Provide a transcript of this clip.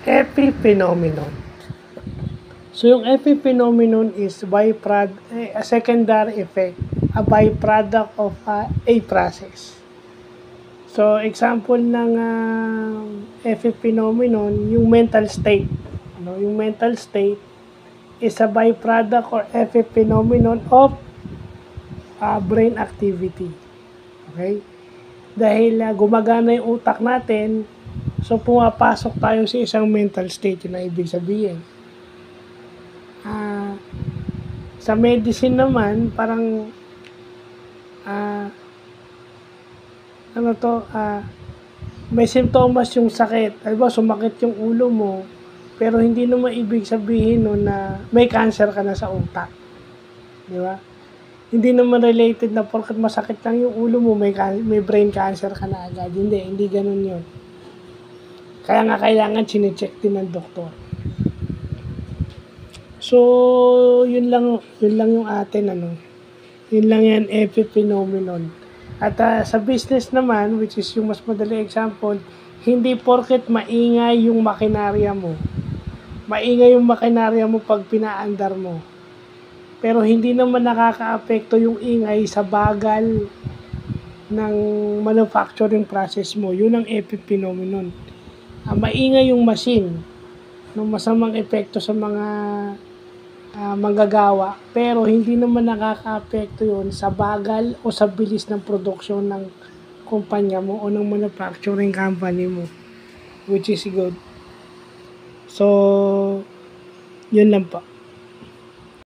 epiphenomenon. So, yung epiphenomenon is a secondary effect, a byproduct of a process. So, example ng epiphenomenon, yung mental state. Yung mental state is a byproduct or epiphenomenon of brain activity. Okay? Dahil gumagana yung utak natin, so pumapasok tayo sa isang mental state, yun ang ibig sabihin. Sa medicine naman, parang may simptomas yung sakit. Halimbawa, sumakit yung ulo mo, pero hindi naman ibig sabihin no, na may cancer ka na sa utak. Di ba? Hindi naman related na porkat masakit lang yung ulo mo, may brain cancer ka na agad. Hindi ganun yun. Kaya nga kailangan chinecheck din ng doktor. So, yun lang yung atin, Yun lang yan, epiphenomenon. At sa business naman, which is yung mas madali example, hindi porket maingay yung makinarya mo. Maingay yung makinarya mo pag pinaandar mo. Pero hindi naman nakaka-apekto yung ingay sa bagal ng manufacturing process mo. Yun ang epiphenomenon. Maingay yung machine, masamang epekto sa mga manggagawa, pero hindi naman nakaka-apekto yun sa bagal o sa bilis ng produksyon ng kumpanya mo o ng manufacturing company mo, which is good. So, yun lang po.